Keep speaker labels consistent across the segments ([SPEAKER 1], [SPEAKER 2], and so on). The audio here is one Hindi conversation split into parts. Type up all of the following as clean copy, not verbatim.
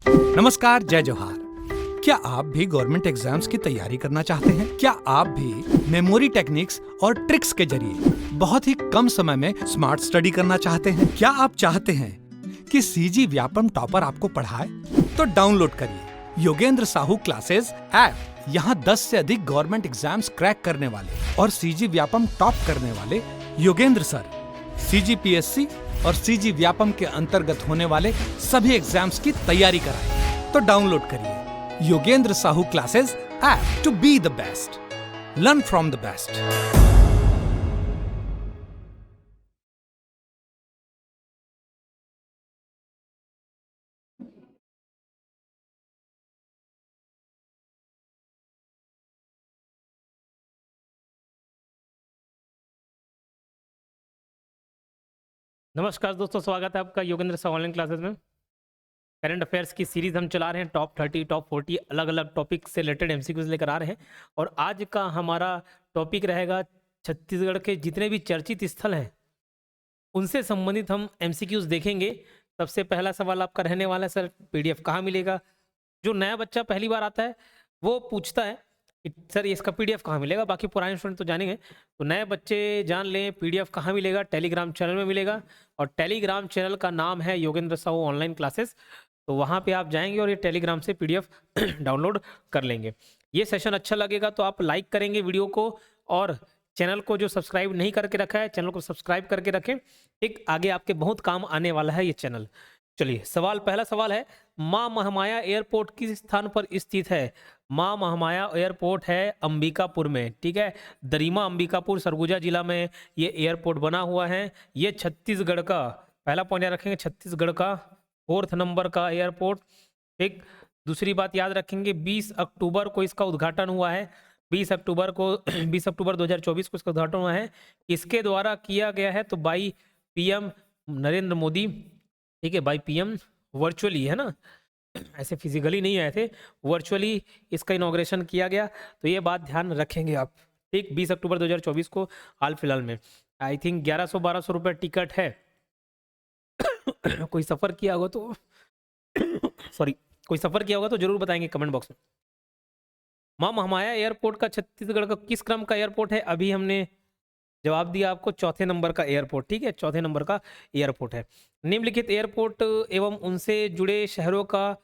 [SPEAKER 1] नमस्कार, जय जोहार। क्या आप भी गवर्नमेंट एग्जाम्स की तैयारी करना चाहते हैं? क्या आप भी मेमोरी टेक्निक्स और ट्रिक्स के जरिए बहुत ही कम समय में स्मार्ट स्टडी करना चाहते हैं? क्या आप चाहते हैं कि सीजी व्यापम टॉपर आपको पढ़ाए? तो डाउनलोड करिए योगेंद्र साहू क्लासेस ऐप। यहाँ 10 से अधिक गवर्नमेंट एग्जाम्स क्रैक करने वाले और सीजी व्यापम टॉप करने वाले योगेंद्र सर सीजीपीएससी और सीजी व्यापम के अंतर्गत होने वाले सभी एग्जाम्स की तैयारी कराएं। तो डाउनलोड करिए Yogendra Sahu classes app to be the best, learn from the best.
[SPEAKER 2] नमस्कार दोस्तों, स्वागत है आपका योगेंद्र साहू ऑनलाइन क्लासेस में। करंट अफेयर्स की सीरीज हम चला रहे हैं। टॉप 30 टॉप 40 अलग अलग टॉपिक से रिलेटेड एमसीक्यूज लेकर आ रहे हैं। और आज का हमारा टॉपिक रहेगा छत्तीसगढ़ के जितने भी चर्चित स्थल हैं उनसे संबंधित हम एमसीक्यूज देखेंगे। सबसे पहला सवाल आपका रहने वाला है, सर पीडीएफ कहाँ मिलेगा? जो नया बच्चा पहली बार आता है वो पूछता है कि सर ये इसका पीडीएफ कहाँ मिलेगा। बाकी पुराने स्टूडेंट तो जानेंगे, तो नए बच्चे जान लें पीडीएफ कहाँ मिलेगा। टेलीग्राम चैनल में मिलेगा और टेलीग्राम चैनल का नाम है योगेंद्र साहू ऑनलाइन क्लासेस। तो वहाँ पे आप जाएंगे और ये टेलीग्राम से पीडीएफ डाउनलोड कर लेंगे। ये सेशन अच्छा लगेगा तो आप लाइक करेंगे वीडियो को, और चैनल को जो सब्सक्राइब नहीं करके रखा है चैनल को सब्सक्राइब करके रखें। एक आगे आपके बहुत काम आने वाला है ये चैनल। चलिए पहला सवाल है, माँ महामाया एयरपोर्ट किस स्थान पर स्थित है? माँ महामाया एयरपोर्ट है अंबिकापुर में, ठीक है। दरिमा अंबिकापुर सरगुजा जिला में ये एयरपोर्ट बना हुआ है। ये छत्तीसगढ़ का पहला पॉइंट याद रखेंगे, छत्तीसगढ़ का 4th नंबर का एयरपोर्ट। ठीक, दूसरी बात याद रखेंगे 20 अक्टूबर को इसका उद्घाटन हुआ है। 20 अक्टूबर 2024 को इसका उद्घाटन हुआ है। इसके द्वारा किया गया है तो बाई पीएम नरेंद्र मोदी, ठीक है, बाई पीएम वर्चुअली, है ना, ऐसे फिजिकली नहीं आए थे, वर्चुअली इसका इनॉग्रेशन किया गया। तो ये बात ध्यान रखेंगे आप। ठीक, 20 अक्टूबर 2024 को हाल फिलहाल में आई थिंक 1100-1200 रुपये टिकट है। कोई सफ़र किया होगा तो सॉरी, कोई सफ़र किया होगा तो जरूर बताएंगे कमेंट बॉक्स में। माँ महामाया एयरपोर्ट का छत्तीसगढ़ का किस क्रम का एयरपोर्ट है? अभी हमने जवाब दिया आपको, 4थे नंबर का एयरपोर्ट, ठीक है, 4थे नंबर का एयरपोर्ट है। निम्नलिखित एयरपोर्ट एवं उनसे जुड़े शहरों का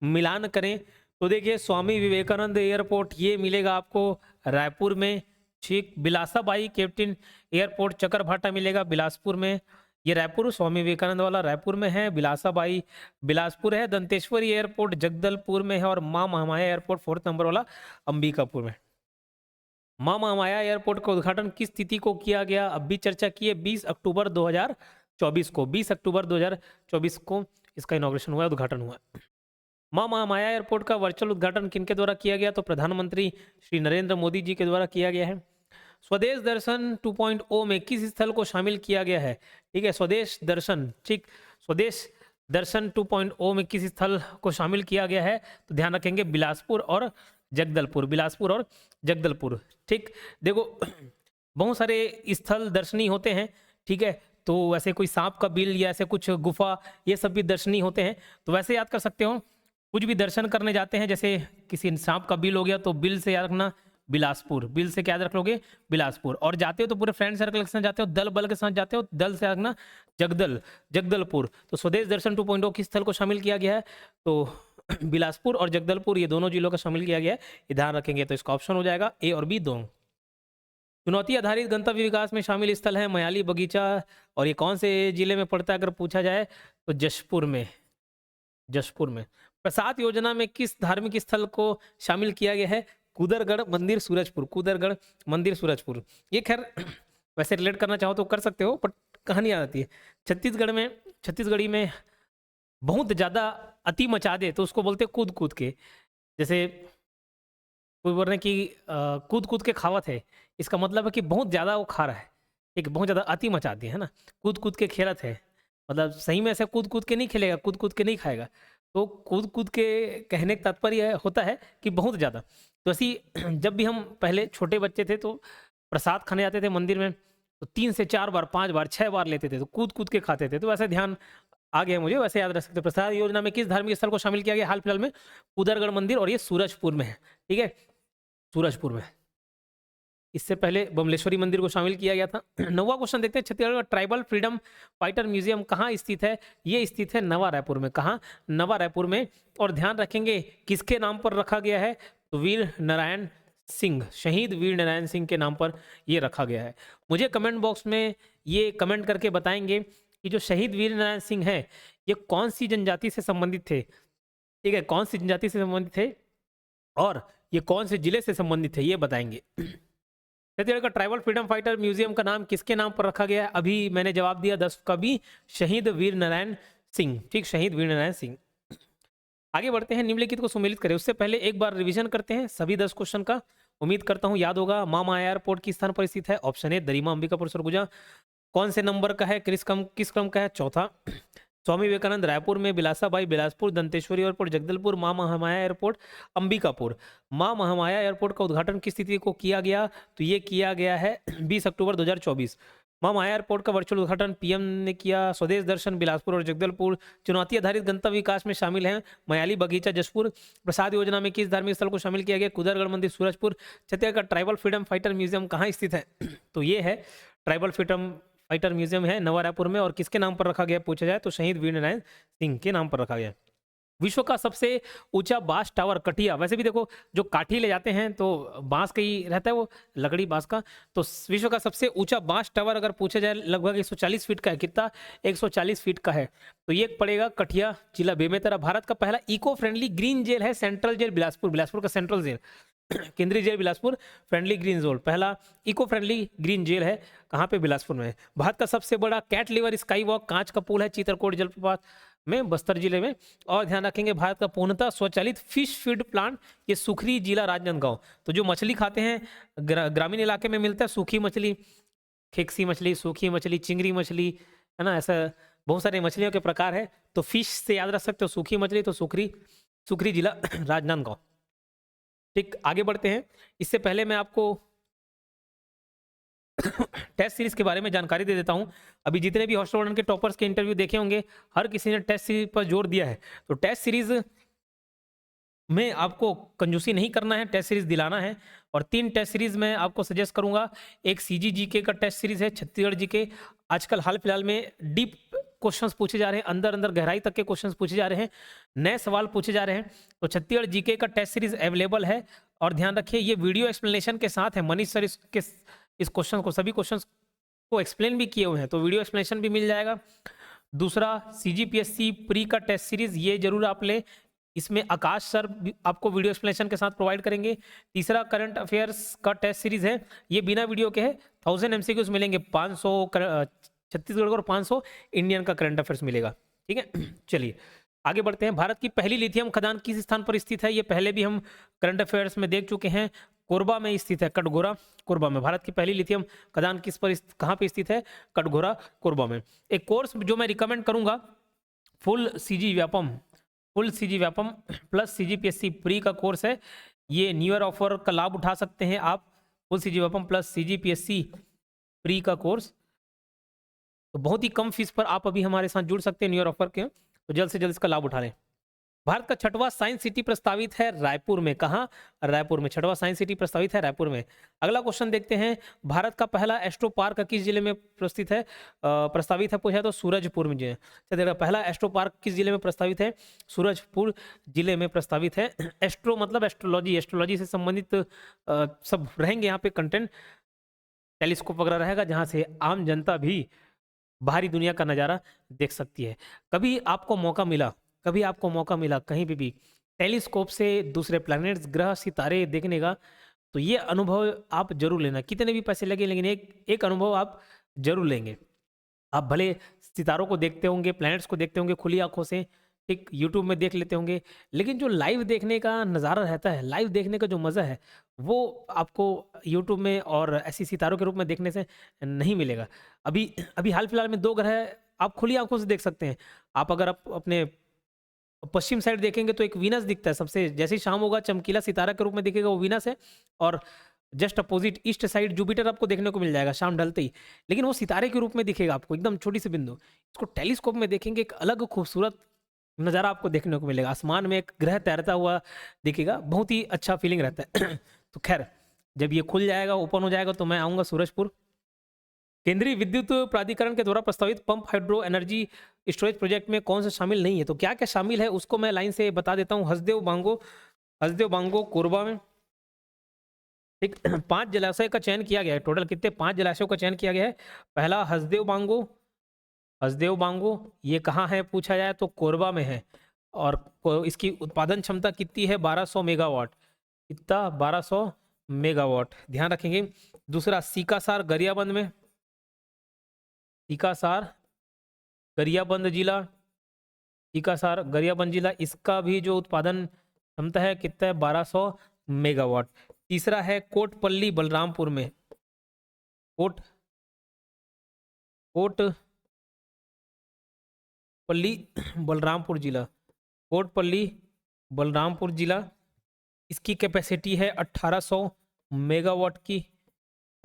[SPEAKER 2] मिलान करें। तो देखिए, स्वामी विवेकानंद एयरपोर्ट ये मिलेगा आपको रायपुर में। ठीक, बिलासाबाई कैप्टन एयरपोर्ट चकरभाटा मिलेगा बिलासपुर में। ये रायपुर, स्वामी विवेकानंद वाला रायपुर में है। बिलासाबाई बिलासपुर है। दंतेश्वरी एयरपोर्ट जगदलपुर में है। और माँ महामाया एयरपोर्ट 4th नंबर वाला अंबिकापुर में। माँ महामाया एयरपोर्ट का उद्घाटन किस तिथि को किया गया? अब भी चर्चा की है, 20 अक्टूबर 2024 को। 20 अक्टूबर 2024 को इसका इनॉग्रेशन हुआ, उद्घाटन हुआ। माँ महामाया एयरपोर्ट का वर्चुअल उद्घाटन किनके द्वारा किया गया? तो प्रधानमंत्री श्री नरेंद्र मोदी जी के द्वारा किया गया है। स्वदेश दर्शन 2.0 में किस स्थल को शामिल किया गया है? ठीक है, स्वदेश दर्शन, ठीक, स्वदेश दर्शन 2.0 में किस स्थल को शामिल किया गया है? तो ध्यान रखेंगे बिलासपुर और जगदलपुर, बिलासपुर और जगदलपुर। ठीक, देखो बहुत सारे स्थल दर्शनीय होते हैं, ठीक है, तो वैसे कोई सांप का बिल या ऐसे कुछ गुफा, ये सब भी दर्शनीय होते हैं। तो वैसे याद कर सकते हो, कुछ भी दर्शन करने जाते हैं, जैसे किसी सांप का बिल हो गया तो बिल से याद रखना बिलासपुर, बिल से क्या याद रख लोगे? बिलासपुर। और जाते हो तो पूरे फ्रेंड सर्कल के साथ जाते हो, दल बल के साथ जाते हो, दल से रखना जगदलपुर। तो स्वदेश दर्शन 2.0 किस स्थल को शामिल किया गया है? तो बिलासपुर और जगदलपुर, ये दोनों जिलों का शामिल किया गया है। ये ध्यान रखेंगे। तो इसका ऑप्शन हो जाएगा ए और बी दोनों। चुनौती आधारित गंतव्य विकास में शामिल स्थल है मयाली बगीचा, और ये कौन से जिले में पड़ता है अगर पूछा जाए तो जशपुर में। जशपुर में। प्रसाद योजना में किस धार्मिक स्थल को शामिल किया गया है? कुदरगढ़ मंदिर सूरजपुर, कुदरगढ़ मंदिर सूरजपुर। ये खैर वैसे रिलेट करना चाहो तो कर सकते हो, बट कहानी आ जाती है। छत्तीसगढ़ी में बहुत ज़्यादा अति मचा दे तो उसको बोलते कूद कूद के। जैसे कोई बोल रहे हैं कि कूद कूद के खावत है, इसका मतलब है कि बहुत ज़्यादा वो खा रहा है, एक बहुत ज़्यादा अति मचा दी है ना। कूद कूद के खेलत है, मतलब सही में ऐसे कूद कूद के नहीं खेलेगा, कूद कूद के नहीं खाएगा। तो कूद कूद के कहने का तात्पर्य होता है कि बहुत ज़्यादा। तो ऐसी जब भी हम पहले छोटे बच्चे थे तो प्रसाद खाने जाते थे मंदिर में, तो 3 से 4 बार, 5 बार, 6 बार लेते थे, तो कूद कूद के खाते थे। तो वैसे ध्यान आ गया मुझे, वैसे याद रख सकते हो। प्रसाद योजना में किस धार्मिक स्थल को शामिल किया गया हाल फिलहाल में? उदरगढ़ मंदिर, और ये सूरजपुर में है। ठीक है, सूरजपुर में। इससे पहले बमलेश्वरी मंदिर को शामिल किया गया था। 9वां क्वेश्चन देखते हैं, छत्तीसगढ़ का ट्राइबल फ्रीडम फाइटर म्यूजियम कहाँ स्थित है? ये स्थित है नवा रायपुर में। कहाँ? नवा रायपुर में। और ध्यान रखेंगे किसके नाम पर रखा गया है? तो वीर नारायण सिंह, शहीद वीर नारायण सिंह के नाम पर ये रखा गया है। मुझे कमेंट बॉक्स में ये कमेंट करके बताएंगे कि जो शहीद वीर नारायण सिंह है ये कौन सी जनजाति से संबंधित थे। ठीक है, कौन सी जनजाति से संबंधित थे और ये कौन से जिले से संबंधित है, ये बताएंगे। छत्तीसगढ़ का ट्राइबल फ्रीडम फाइटर म्यूजियम का नाम किसके नाम पर रखा गया है? अभी मैंने जवाब दिया 10 का भी, शहीद वीर नारायण सिंह। ठीक, शहीद वीर नारायण सिंह। आगे बढ़ते हैं, निम्नलिखित को सुमेलित करें। उससे पहले एक बार रिवीजन करते हैं सभी 10 क्वेश्चन का। उम्मीद करता हूं याद होगा। मामा एयरपोर्ट किस स्थान पर स्थित है? Option A Darima Ambikapur Surguja. कौन से नंबर का है? किस क्रम का है? चौथा। स्वामी विवेकानंद रायपुर में, बिलासाबाई बिलासपुर, दंतेश्वरी एयरपोर्ट जगदलपुर, मां महामाया एयरपोर्ट अंबिकापुर। मां महामाया एयरपोर्ट का उद्घाटन किस तिथि को किया गया? तो ये किया गया है 20 अक्टूबर 2024। मां माया एयरपोर्ट का वर्चुअल उद्घाटन पीएम ने किया। स्वदेश दर्शन बिलासपुर और जगदलपुर। चुनौती आधारित गंतव्य विकास में शामिल हैं मयाली बगीचा जशपुर। प्रसाद योजना में किस धार्मिक स्थल को शामिल किया गया? कुदरगढ़ मंदिर सूरजपुर। छत्तीसगढ़ का ट्राइबल फ्रीडम फाइटर म्यूजियम कहाँ स्थित है? तो ये है ट्राइबल फ्रीडम फाइटर म्यूजियम है नवा रायपुर में। और किसके नाम पर रखा गया पूछा जाए तो शहीद वीर नारायण सिंह के नाम पर रखा गया। विश्व का सबसे ऊंचा बांस टावर कटिया। वैसे भी देखो जो काठी ले जाते हैं तो बांस का ही रहता है, वो लकड़ी बांस का। तो विश्व का सबसे ऊंचा बांस टावर अगर पूछा जाए लगभग 140 फीट का है। कितना? 140 फीट का है। तो ये पड़ेगा कटिया, जिला बेमेतरा। भारत का पहला इको फ्रेंडली ग्रीन जेल है सेंट्रल जेल बिलासपुर। बिलासपुर का सेंट्रल जेल, केंद्रीय jail Bilaspur, friendly green zone. पहला इको फ्रेंडली ग्रीन जेल है कहाँ पे? बिलासपुर में। भारत का सबसे बड़ा कैट लिवर स्काई वॉक कांच का पुल है चित्रकोट जलप्रपात में, बस्तर जिले में। और ध्यान रखेंगे भारत का पूर्णतः स्वचालित फिश फीड प्लांट ये सुखरी जिला राजनांदगांव। तो जो मछली खाते हैं ग्रामीण इलाके में मिलता है सूखी मछली, खेकसी मछली, सूखी मछली, चिंगरी मछली, है ना, ऐसा बहुत सारे मछलियों के प्रकार है। तो फिश से याद रख सकते हो सूखी मछली, तो सुखरी जिला राजनांदगांव। ठीक, आगे बढ़ते हैं। इससे पहले मैं आपको टेस्ट सीरीज के बारे में जानकारी दे देता हूं। अभी जितने भी हॉस्टल वार्डन के टॉपर्स के इंटरव्यू देखे होंगे, हर किसी ने टेस्ट सीरीज पर जोर दिया है। तो टेस्ट सीरीज में आपको कंजूसी नहीं करना है, टेस्ट सीरीज दिलाना है। और 3 टेस्ट सीरीज मैं आपको सजेस्ट करूंगा। एक CGGK का टेस्ट सीरीज है, छत्तीसगढ़ जीके। आजकल हाल फिलहाल में डीप क्वेश्चंस पूछे जा रहे हैं, अंदर अंदर गहराई तक के क्वेश्चंस पूछे जा रहे हैं, नए सवाल पूछे जा रहे हैं। तो छत्तीसगढ़ जीके का टेस्ट सीरीज अवेलेबल है। और ध्यान रखिए ये वीडियो एक्सप्लेनेशन के साथ है। मनीष सर इस क्वेश्चन को, सभी क्वेश्चन को एक्सप्लेन भी किए हुए हैं, तो वीडियो एक्सप्लेनेशन भी मिल जाएगा। दूसरा CGPSC प्री का टेस्ट सीरीज, ये जरूर आप ले। इसमें आकाश सर आपको वीडियो एक्सप्लेनेशन के साथ प्रोवाइड करेंगे। तीसरा करंट अफेयर्स का टेस्ट सीरीज है, ये बिना वीडियो के है। 1000 MCQs मिलेंगे, 500 छत्तीसगढ़ को और 500 इंडियन का करंट अफेयर्स मिलेगा। ठीक है, चलिए आगे बढ़ते हैं। भारत की पहली लिथियम खदान किस स्थान पर स्थित है? ये पहले भी हम करंट अफेयर्स में देख चुके हैं। कोरबा में स्थित है, कटघोरा कोरबा में। भारत की पहली लिथियम खदान कहाँ पे स्थित है? कटघोरा कोरबा में। एक कोर्स जो मैं रिकमेंड करूंगा, full CG Vyapam plus CGPSC pre का कोर्स है। ये न्यू ईयर ऑफर का लाभ उठा सकते हैं आप। Full CG Vyapam plus CGPSC pre का कोर्स, तो बहुत ही कम फीस पर आप अभी हमारे साथ जुड़ सकते हैं न्यू ईयर ऑफर के। तो जल्द से जल्द इसका लाभ उठा लें। भारत का 6वां साइंस सिटी प्रस्तावित है रायपुर में। कहाँ? रायपुर में। 6वां साइंस सिटी प्रस्तावित है रायपुर में। अगला क्वेश्चन देखते हैं। भारत का पहला एस्ट्रो पार्क किस जिले में प्रस्तावित है पूछा तो सूरजपुर में। चलिए, पहला एस्ट्रो पार्क किस जिले में प्रस्तावित है? सूरजपुर जिले में प्रस्तावित है। एस्ट्रो मतलब एस्ट्रोलॉजी से संबंधित सब रहेंगे यहाँ पे कंटेंट। टेलीस्कोप वगैरह रहेगा जहाँ से आम जनता भी बाहरी दुनिया का नज़ारा देख सकती है। कभी आपको मौका मिला कहीं भी टेलीस्कोप से दूसरे प्लैनेट्स, ग्रह, सितारे देखने का, तो ये अनुभव आप जरूर लेना। कितने भी पैसे लगे, लेकिन एक अनुभव आप जरूर लेंगे। आप भले सितारों को देखते होंगे, प्लैनेट्स को देखते होंगे खुली आंखों से, एक यूट्यूब में देख लेते होंगे, लेकिन जो लाइव देखने का नज़ारा रहता है, लाइव देखने का जो मज़ा है, वो आपको यूट्यूब में और ऐसी सितारों के रूप में देखने से नहीं मिलेगा। अभी हाल फिलहाल में 2 ग्रह आप खुली आंखों से देख सकते हैं। आप अगर अपने पश्चिम साइड देखेंगे तो एक वीनस दिखता है सबसे, जैसे ही शाम होगा चमकीला सितारा के रूप में दिखेगा, वो वीनस है। और just opposite east side Jupiter आपको देखने को मिल जाएगा शाम ढलते ही, लेकिन वो सितारे के रूप में दिखेगा आपको, एकदम छोटी सी बिंदु। इसको टेलीस्कोप में देखेंगे एक अलग खूबसूरत नज़ारा आपको देखने को मिलेगा, आसमान में एक ग्रह तैरता हुआ दिखेगा, बहुत ही अच्छा फीलिंग रहता है। तो खैर जब ये खुल जाएगा, ओपन हो जाएगा, तो मैं आऊँगा सूरजपुर। केंद्रीय विद्युत प्राधिकरण के द्वारा प्रस्तावित pump hydro energy storage project में कौन सा शामिल नहीं है? तो क्या क्या शामिल है उसको मैं लाइन से बता देता हूँ। हसदेव बांगो कोरबा में, ठीक। 5 जलाशय का चयन किया गया है। टोटल कितने? 5 जलाशयों का चयन किया गया है। पहला हसदेव बांगो ये कहाँ है पूछा जाए तो कोरबा में है, और इसकी उत्पादन क्षमता कितनी है? 1200 मेगावाट। कितना? 1200 मेगावाट, ध्यान रखेंगे। दूसरा सीकासार गरियाबंद में, सीकासार गरियाबंद जिला, इसका भी जो उत्पादन क्षमता है कितना है? 1200 मेगावाट। तीसरा है कोटपल्ली बलरामपुर में, कोटपल्ली बलरामपुर जिला, इसकी कैपेसिटी है 1800 मेगावाट की,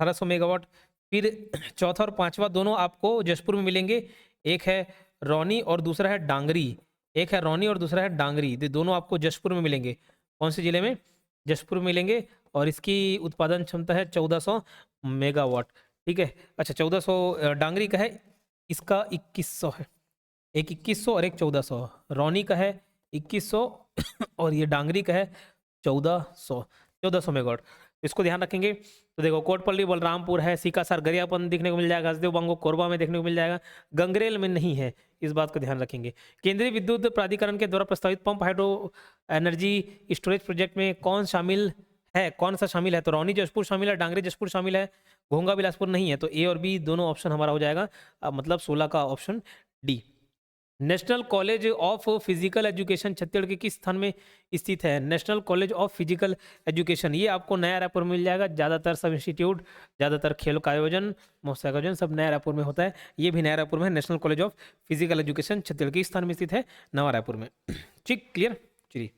[SPEAKER 2] 1800 मेगावाट। फिर चौथा और पांचवा दोनों आपको जशपुर में मिलेंगे, एक है रौनी और दूसरा है डांगरी, ये दोनों आपको जशपुर में मिलेंगे। कौन से जिले में? जशपुर में मिलेंगे, और इसकी उत्पादन क्षमता है 1400 मेगावाट, ठीक है। अच्छा 1400 डांगरी का है, इसका 2100 है, एक 2100 और एक 1400। रौनी का है 2100 और ये डांगरी का है 1400 मेगावाट। इसको ध्यान रखेंगे। तो देखो कोटपल्ली बलरामपुर है, सीकासार गरियाबंद देखने को मिल जाएगा, हसदेव बांगो कोरबा में देखने को मिल जाएगा, गंगरेल में नहीं है, इस बात का ध्यान रखेंगे। केंद्रीय विद्युत प्राधिकरण के द्वारा प्रस्तावित pump hydro energy storage project में कौन सा शामिल है? तो रौनी जशपुर शामिल है, डांगरी जशपुर शामिल है, घोंगा बिलासपुर नहीं है। तो ए और बी दोनों ऑप्शन हमारा हो जाएगा, मतलब 16 का option D. National college of physical education Chhattisgarh के किस स्थान में स्थित है? National college of physical education ये आपको नया रायपुर में मिल जाएगा। ज़्यादातर सब इंस्टीट्यूट, ज़्यादातर खेलों का आयोजन, महोत्सव का आयोजन सब नया रायपुर में होता है। ये भी नया रायपुर में है। National college of physical education Chhattisgarh के स्थान में स्थित है? नवा रायपुर में। ठीक, क्लियर। चलिए,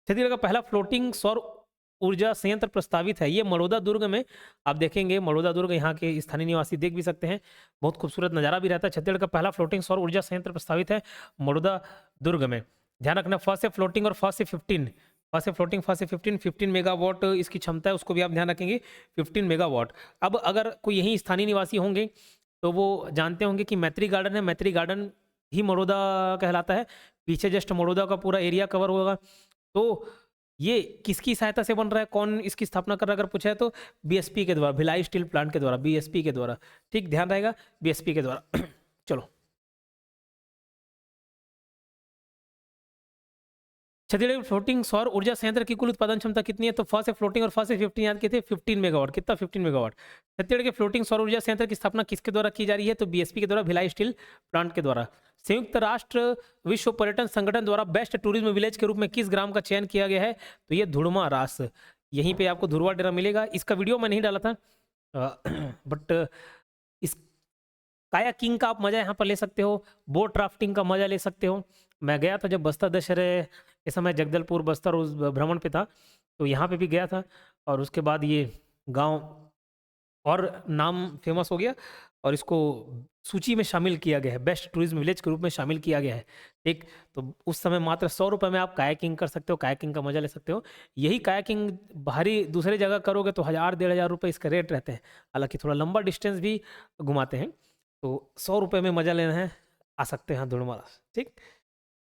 [SPEAKER 2] छत्तीसगढ़ का पहला फ्लोटिंग सौर ऊर्जा संयंत्र प्रस्तावित है, ये मड़ोदा दुर्ग में। आप देखेंगे मड़ोदा दुर्ग, यहाँ के स्थानीय निवासी देख भी सकते हैं, बहुत खूबसूरत नज़ारा भी रहता है। छत्तीसगढ़ का पहला फ्लोटिंग सौर ऊर्जा संयंत्र प्रस्तावित है मड़ोदा दुर्ग में। ध्यान रखना, फर्स्ट से फ्लोटिंग और फर्स्ट से 15 मेगावाट इसकी क्षमता है, उसको भी आप ध्यान रखेंगे, 15 मेगावाट। अब अगर कोई यहीं स्थानीय निवासी होंगे तो वो जानते होंगे कि मैत्री गार्डन है, मैत्री गार्डन ही मड़ोदा कहलाता है। पीछे जस्ट मड़ोदा का पूरा एरिया कवर होगा। तो ये किसकी सहायता से बन रहा है, कौन इसकी स्थापना कर रहा है अगर पूछा है तो बीएसपी के द्वारा, भिलाई स्टील प्लांट के द्वारा, बीएसपी के द्वारा। ठीक, ध्यान रहेगा, बीएसपी के द्वारा। चलो, छत्तीसगढ़ फ्लोटिंग सौर ऊर्जा संयंत्र की कुल उत्पादन क्षमता कितनी है? तो फर्स्ट से फ्लोटिंग और फर्स्ट से 15 याद किए थे, 15 मेगावाट। कितना? 15 मेगावाट। छत्तीसगढ़ के फ्लोटिंग सौर ऊर्जा संयंत्र की स्थापना किसके द्वारा की जा रही है? तो बीएसपी के द्वारा, भिलाई स्टील प्लांट के द्वारा। संयुक्त राष्ट्र विश्व पर्यटन संगठन द्वारा बेस्ट टूरिज्म विलेज के रूप में किस ग्राम का चयन किया गया है? तो ये धुड़मा रास, यहीं पे आपको धुरवा डेरा मिलेगा। इसका वीडियो मैं नहीं डाला था, बट इस कायाकिंग का आप मजा यहाँ पर ले सकते हो, बोट राफ्टिंग का मजा ले सकते हो। मैं गया था जब बस्तर दशहरे के समय, जगदलपुर बस्तर उस भ्रमण पे था, तो यहाँ पे भी गया था, और उसके बाद ये गांव और नाम फेमस हो गया, और इसको सूची में शामिल किया गया है, बेस्ट टूरिज्म विलेज के रूप में शामिल किया गया है। ठीक, तो उस समय मात्र 100 रुपये में आप कायाकिंग कर सकते हो, कायाकिंग का मजा ले सकते हो। यही कायाकिंग बाहरी दूसरी जगह करोगे तो 1000-1500 रुपये इसके रेट रहते हैं, हालांकि थोड़ा लंबा डिस्टेंस भी घुमाते हैं। तो 100 रुपये में मजा लेना है, आ सकते हैं धुड़मारा। ठीक,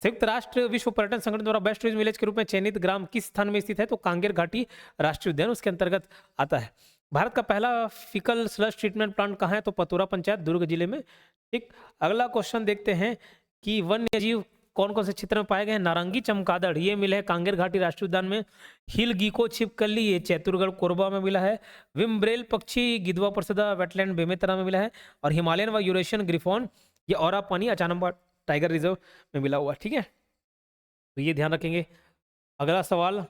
[SPEAKER 2] संयुक्त राष्ट्र विश्व पर्यटन संगठन द्वारा बेस्ट टूरिज्म विलेज के रूप में चयनित ग्राम किस स्थान में स्थित है? तो कांगेर घाटी राष्ट्रीय उद्यान उसके अंतर्गत आता है। भारत का पहला फिकल स्लश ट्रीटमेंट प्लांट कहाँ है? तो पतोरा पंचायत, दुर्ग जिले में। ठीक, अगला क्वेश्चन देखते हैं कि वन्य जीव कौन कौन से क्षेत्र में पाए गए हैं? नारंगी चमगादड़ ये मिले है कांगेर घाटी राष्ट्रीय उद्यान में। हिल गीको छिपकली ये चैतुरगढ़ कोरबा में मिला है। विम्ब्रेल पक्षी गिद्धवा परसदा वेटलैंड बेमेतरा में मिला है। और हिमालयन व यूरेशियन ग्रिफॉन ये औरा पानी अचानंबा टाइगर रिजर्व में मिला हुआ। ठीक है, तो ये ध्यान रखेंगे। अगला सवाल,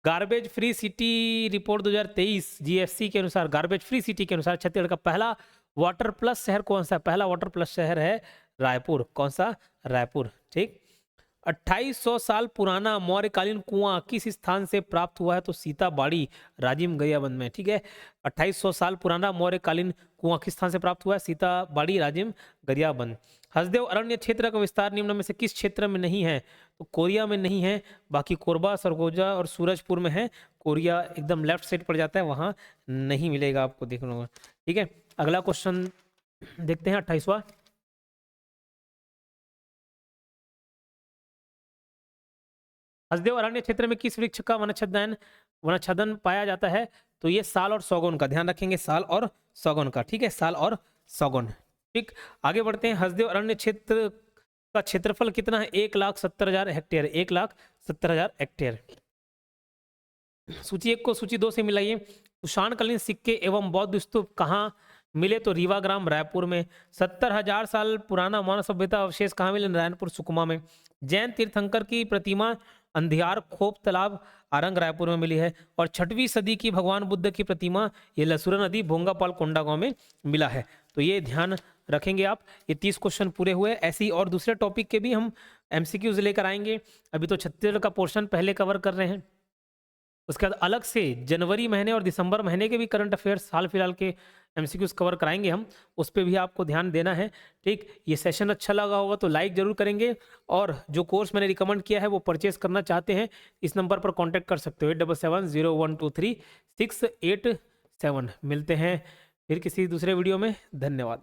[SPEAKER 2] garbage free city report 2023 GFC के अनुसार, गार्बेज फ्री सिटी के अनुसार छत्तीसगढ़ का पहला वाटर प्लस शहर कौन सा है? पहला वाटर प्लस शहर है रायपुर। कौन सा? रायपुर। ठीक, 2800 साल पुराना मौर्यकालीन कुआं किस स्थान से प्राप्त हुआ है? तो सीताबाड़ी राजिम गरियाबंद में। ठीक है, 2800 साल पुराना मौर्यकालीन कुआं किस स्थान से प्राप्त हुआ है? सीताबाड़ी राजिम गरियाबंद। हसदेव अरण्य क्षेत्र का विस्तार निम्न में से किस क्षेत्र में नहीं है? तो कोरिया में नहीं है, बाकी कोरबा, सरगोजा और सूरजपुर में है। कोरिया एकदम लेफ्ट साइड पड़ जाता है, वहां नहीं मिलेगा आपको देखने को। ठीक है, अगला क्वेश्चन देखते हैं 28वां। हसदेव अरण्य क्षेत्र में किस वृक्ष का वनच्छेदन पाया जाता है? तो ये साल और सौगौन का ध्यान रखेंगे, साल और सौगौन का। ठीक है, साल और सौगौन। ठीक, आगे बढ़ते हैं। हसदेव अरण्य क्षेत्र का क्षेत्रफल कितना है? 1,70,000 हेक्टेयर। 1,70,000 हेक्टेयर। सूची 1 को सूची 2 से मिलाइए। कुषाणकालीन सिक्के एवं बौद्ध स्तूप कहाँ मिले? तो रीवाग्राम रायपुर में। 70,000 साल पुराना मानव सभ्यता अवशेष कहाँ मिले? नारायणपुर सुकमा में। जैन तीर्थंकर की प्रतिमा अंधियार खोप तालाब आरंग रायपुर में मिली है। और 6वीं सदी की भगवान बुद्ध की प्रतिमा ये लसुरा नदी भोंगापाल कोंडागांव में मिला है। तो ये ध्यान रखेंगे आप। ये 30 क्वेश्चन पूरे हुए। ऐसे ही और दूसरे टॉपिक के भी हम एमसीक्यूज लेकर आएंगे। अभी तो छत्तीसगढ़ का पोर्शन पहले कवर कर रहे हैं, उसके बाद अलग से जनवरी महीने और दिसंबर महीने के भी करंट अफेयर्स हाल फिलहाल के एमसीक्यूज कवर कराएंगे हम, उस पर भी आपको ध्यान देना है। ठीक, ये सेशन अच्छा लगा होगा तो लाइक जरूर करेंगे, और जो कोर्स मैंने रिकमेंड किया है वो परचेस करना चाहते हैं, इस नंबर पर कांटेक्ट कर सकते हो 8770123687। मिलते हैं फिर किसी दूसरे वीडियो में। धन्यवाद।